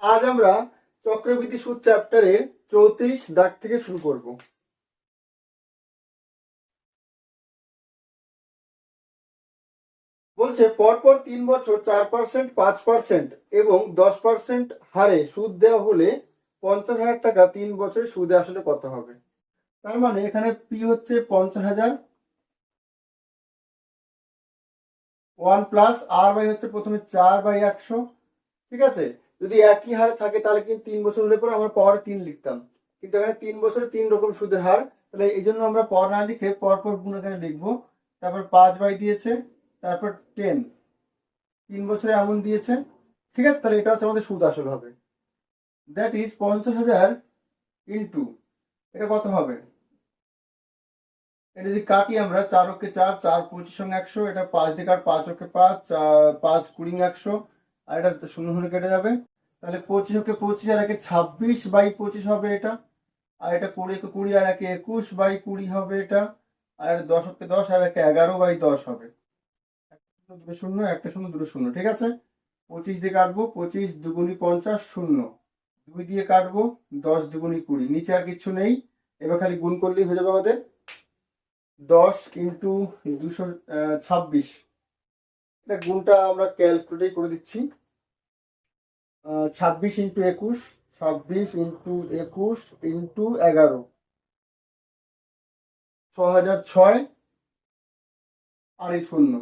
আজ আমরা চক্রবৃদ্ধি সুদ চ্যাপ্টারের 34 দাগ থেকে শুরু করব। বলছে পরপর 3 বছর 4%, 5% এবং 10% হারে সুদ দেওয়া হলে 50,000 টাকা 3 বছরে সুদে আসলে কত হবে? তার মানে এখানে পি হচ্ছে 50,000, 1 প্লাস আর বাই হচ্ছে প্রথমে 4/100। ঠিক আছে, যদি একই হার থাকে তাহলে কিন্তু 3 বছর হলে পরে আমরা পাওয়ার 3 লিখতাম, কিন্তু এখানে 3 বছরে 3 রকম সুদের হার, তাহলে এই জন্য আমরা পর না লিখে পরপর গুণ এখানে লিখবো। তারপর 5 দিয়েছে, তারপর 10, 3 বছরে এমন দিয়েছে। ঠিক আছে, তাহলে এটা হচ্ছে আমাদের সুদ আসল হবে। দ্যাট ইজ 50,000 ইন্টু এটা কত হবে? এটা যদি কাটি আমরা 4 অক্ষে 4, 4 25 সঙ্গে 100, এটা 5 দিয়ে কাট, 5 অক্ষে 5, 5 20 100, আর এটা শূন্য শূন্য কেটে যাবে। তাহলে 25 অক্ষে 25 আর একে 26/25 হবে এটা, আর এটা 20 অক্ষে 20 আর একে 21/20 হবে এটা, আর 10 অক্ষে 10 আর একে 11/10 হবে। দুটো শূন্য, একটা শূন্য, দুটো শূন্য। ঠিক আছে, 25 দিয়ে কাটবো, 25 দুগুণি 50, শূন্য। 2 দিয়ে কাটবো, 10 দুগুণি 20, নিচে আর কিছু নেই। এবার খালি গুণ করলেই হয়ে যাবে আমাদের। 10 ইন্টু 226, এটা গুণটা আমরা ক্যালকুলেট করে দিচ্ছি। 26 ইন্টু 21, 26 ইন্টু 21 ইন্টু 11, 6006, আর এই শূন্য,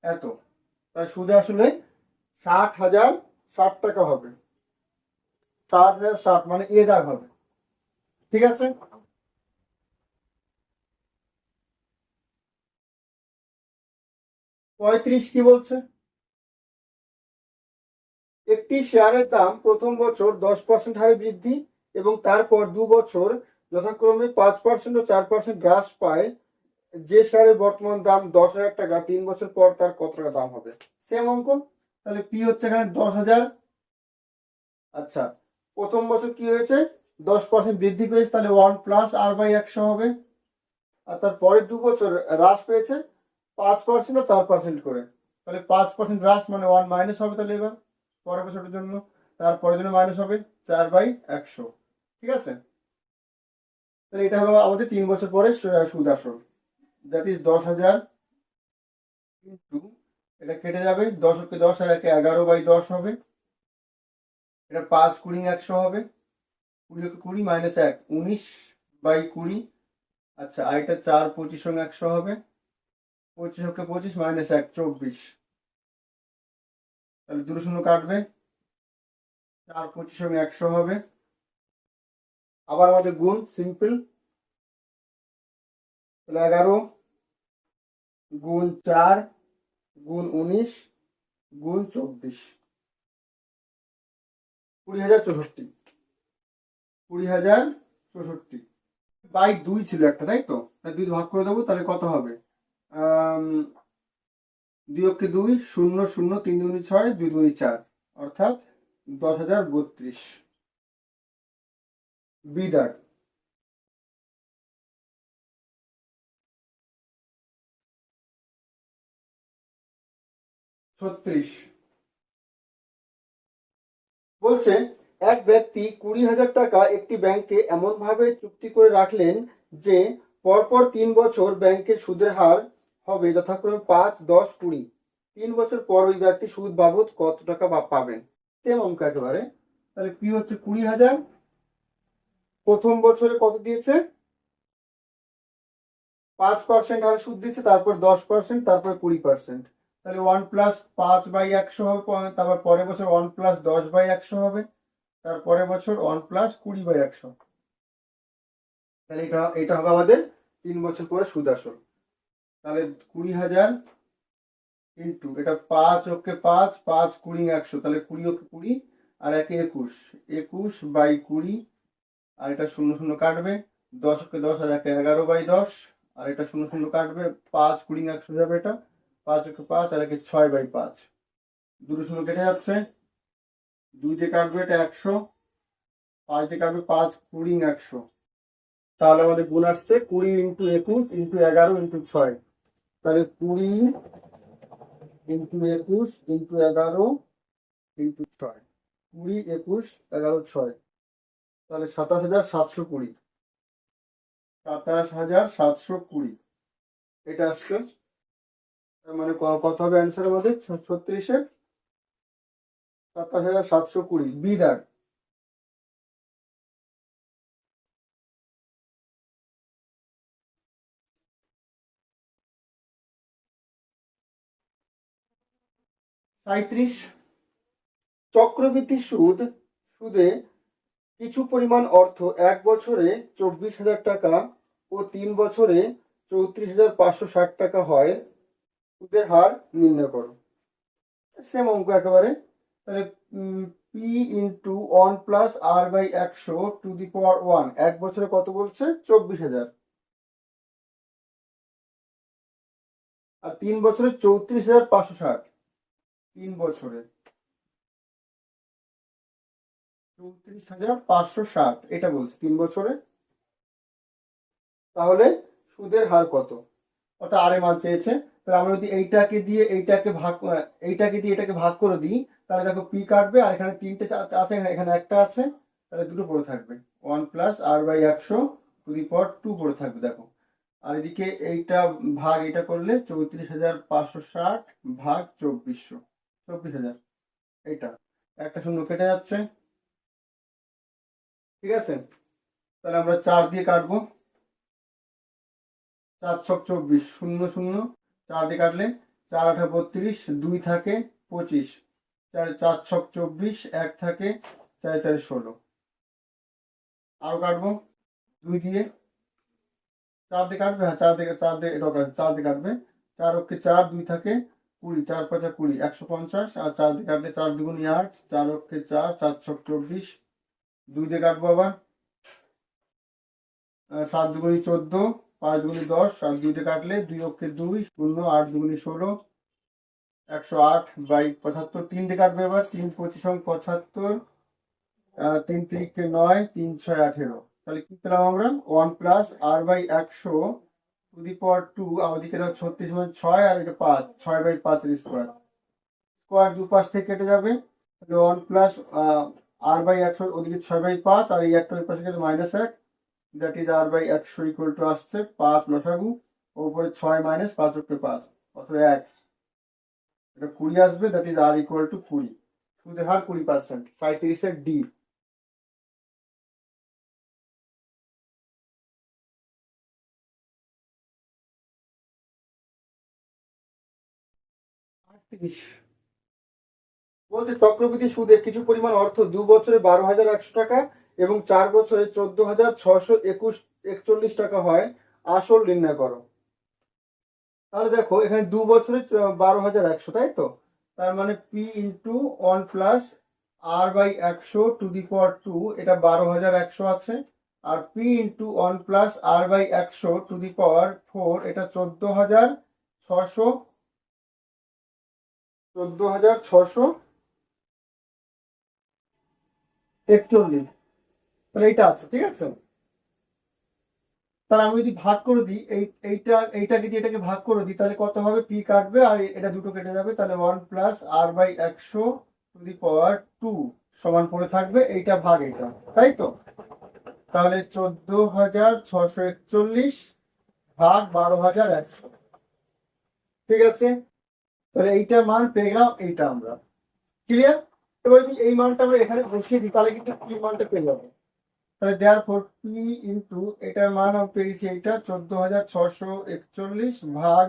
এত। তাই সুদে আসলে 60,060 টাকা হবে। 60,060 মানে এ দাগ হবে। ঠিক আছে, 35 কি বলছে? একটি শেয়ারের দাম প্রথম বছর 10% হারে বৃদ্ধি এবং তারপর 2 বছর যথাক্রমে 5% ও 4% হ্রাস পায়। যে শেয়ারের বর্তমান দাম 10,000 টাকা, 3 বছর পর তার কত টাকা দাম হবে? সেম অঙ্ক। তাহলে পি হচ্ছে এখানে 10,000। আচ্ছা, প্রথম বছর কি হয়েছে? 10% বৃদ্ধি পেয়েছে, তাহলে 1 প্লাস r/100 হবে। আর তার পরের 2 বছর হ্রাস পেয়েছে 5% ও 4% করে, তাহলে 5% হ্রাস মানে 1 মাইনাস হবে। তাহলে এবার পরের বছরের জন্য, তারপরের জন্য মাইনাস হবে 4/100। ঠিক আছে, তাহলে এটা হবে আমাদের 3 বছর পরে সুদ আসল। দ্যাট ইজ 10,000 ইন্টু, এটা কেটে যাবে, 10 অক্ষে 10 আর একে 11/10 হবে। এটা 5 20 100 হবে, 20 অক্ষে 20 মাইনাস 1, 19/20। আচ্ছা, আর এটা 4 25 সঙ্গে 100 হবে, 25 অক্ষে 25 মাইনাস 1, 24। তাহলে দুটো শূন্য কাটবে, 4 25 সঙ্গে 100 হবে। আবার আমাদের গুণ সিম্পল, তাহলে 11 গুণ 4 গুণ 19 গুণ 24, 20,064। 20,064 বাই 2 ছিল একটা, তাই তো? তাই 2 ভাগ করে দেবো, তাহলে কত হবে? 2 অক্ষে 2, 0 0, 3 দুগুণি 6, 2 দুগুণি 4, অর্থাৎ 10,032 বিদার। বলছে এক ব্যক্তি 20,000 টাকা একটি ব্যাংকে এমন ভাবে চুক্তি করে রাখলেন যে পরপর 3 বছর ব্যাংকের সুদের হার হবে যথাক্রমে 5, 10, 20। 3 বছর পর ওই ব্যক্তি সুদ বাবদ কত টাকা পাবেন? সেম অঙ্ক একেবারে। তাহলে পি হচ্ছে 20,000, প্রথম বছরে কত দিয়েছে? 5% হারে সুদ দিচ্ছে, তারপর 10%, তারপর 20%। তাহলে 1 প্লাস 5/100 হবে, তারপর পরের বছর 1 প্লাস 10/100 হবে, তারপরের বছর 1 প্লাস 20/100। তাহলে এটা হবে আমাদের 3 বছর পরে সুদ আসল। তাহলে 20,000 ইন্টু এটা 5 অক্ষে 5, 5 20 100, তাহলে 20 অক্ষে 20 আর একে 21, 21/20, আর এটা শূন্য শূন্য কাটবে, 10 অক্ষে 10 আর একে 11/10, আর এটা শূন্য শূন্য কাটবে, 5 20 100 যাবে, এটা 5 অক্ষে 5 আর একে 6/5, দুটো শূন্য কেটে যাচ্ছে, 2 দিয়ে কাটবে এটা 100, 5 দিয়ে কাটবে 5 20 100। তাহলে আমাদের গুণ আসছে 20 ইন্টু 21 ইন্টু 11 ইন্টু 6, তাহলে 20 ইন্টু 21 ইন্টু 11 ইন্টু 6। 20, 21, 11, 6, তাহলে 27,720, 27,720 এটা আসছে। তার মানে কত হবে অ্যান্সার আমাদের? 36-এ 27,720 বি দাগ। সাঁইত্রিশ, চক্রবৃদ্ধি সুদে কিছু পরিমাণ অর্থ 1 বছরে 24,000 টাকা ও 3 বছরে 34,560 টাকা হয়, সুদের হার নির্ণয় করো। সেম অঙ্ক একেবারে। তাহলে পি ইন্টু 1+r/100 1 বছরে কত বলছে? 24,000, আর 3 বছরে 34,560, 3 বছরে 34,560 এটা বলছে 3 বছরে। তাহলে সুদের হার কত? অর্থাৎ আর এর মান চেয়েছে। তাহলে আমরা যদি এইটাকে দিয়ে এটাকে ভাগ করে দিই, তাহলে দেখো পি কাটবে, আর এখানে 3টে আছে, এখানে একটা আছে, তাহলে দুটো পড়ে থাকবে। 1+r/100 পড়ে থাকবে দেখো। আর এদিকে এইটা ভাগ এটা করলে 34,560 ভাগ 24,000, এইটা একটা শূন্য কেটে যাচ্ছে। ঠিক আছে, তাহলে আমরা 4 দিয়ে কাটবো। 4 ছক 24, 0 0, 4 দিয়ে কাটলে 4 8 32, 2 থাকে 25, 4 ছক 24, 1 থাকে 4 4 16। আরো কাটবো 2 দিয়ে, 4 দিয়ে কাটবে, হ্যাঁ 4 দিয়ে এটাও কাটবে, 4 দিয়ে কাটবে। 4 অক্ষে 4, 2 থাকে 20, 4 5 20, 150, আর 4 দিয়ে কাটলে 4 2 8, 4 অক্ষে 4, 4 ছক 24, 2 দিয়ে কাটবো আবার, 7 2 14, 5 2 10, আর 2 দিয়ে কাটলে 2 অক্ষে 2, 0, 8 2 16, 108/75। 3 দিয়ে কাটবে এবার, 3 25 75, 3 3 9, 3 6 18। তাহলে কি পেলাম আমরা? 1+r/100 আর ওদিকে 36 মানে 6, আর এটা 5, 6/5 স্কোয়ার। স্কোয়ার দুপাশ থেকে কেটে যাবে, তাহলে 1+r/100 ওদিকে 6/5, আর এই একটা ওই পাশে গেলে -1, that is r/100 equal to আসছে 5 লসাগু, ওপরে 6 - 5 অক্ষে 5, অথবা 1, এটা 20 আসবে, that is r equal to 20। সুদের হার 20%। 35-এর ডি। 38 বলতে চক্রবৃদ্ধি সুদে কিছু পরিমাণ অর্থ 2 বছরে 12,100 টাকা এবং 4 বছরে 14,641 টাকা হয়, আসল নির্ণয় করো। তাহলে দেখো এখানে 2 বছরে 12,100, তাই তো? তার মানে পি ইন্টু 1+r/100 এটা 12,100 আছে, আর পি ইন্টু 1+r/100 এটা 14,641। তাহলে এইটা আছে, ঠিক আছে। তাহলে আমি যদি ভাগ করে দিই, এইটাকে দিয়ে এটাকে ভাগ করে দিই, তাহলে কত হবে? পি কাটবে আর এটা দুটো কেটে যাবে, তাহলে 1+r/100 সমান পড়ে থাকবে এইটা ভাগ এইটা, তাই তো? তাহলে 14,641 ভাগ 12,100, ঠিক আছে। তাহলে এইটার মান পেয়ে গেলাম, এইটা আমরা ক্লিয়ার। এবার যদি এই মানটা আমরা এখানে বসিয়ে দিই, তাহলে কিন্তু কি মানটা পেয়ে যাবো। তাহলে দেয়ারফর পি ইন্টু এটার মান আমি পেয়েছি এইটা 14,641 ভাগ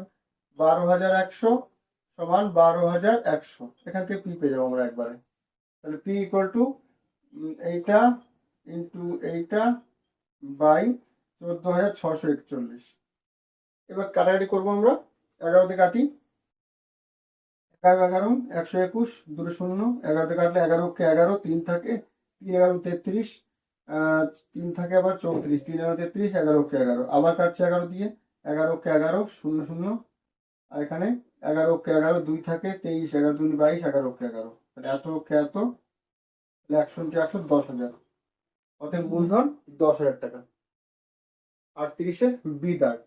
12,100 সমান 12,100। এখান থেকে পি পেয়ে যাবো আমরা একবারে। তাহলে পি ইকুয়াল টু এইটা ইন্টু এইটা বাই 14,641। এবার কাটাকাটি করবো আমরা, 11তে কাটি, 11 11, 121, দুটো শূন্য, 11তে কাটলে 11 অক্ষে 11, 3 থাকে, 3 11 33, 3 থাকে আবার 34, 3 11 33, 11 অক্ষে 11, আবার কাটছে 11 দিয়ে, 11 অক্ষে 11, 0 0, আর এখানে 11 অক্ষে 11, 2 থাকে 23, 11 2 22, 11 অক্ষে 11, তাহলে এত অক্ষে এত, তাহলে 100 × 100 10,000, অতএব মূলধন 10,000 টাকা। 38-এর বি দাগ।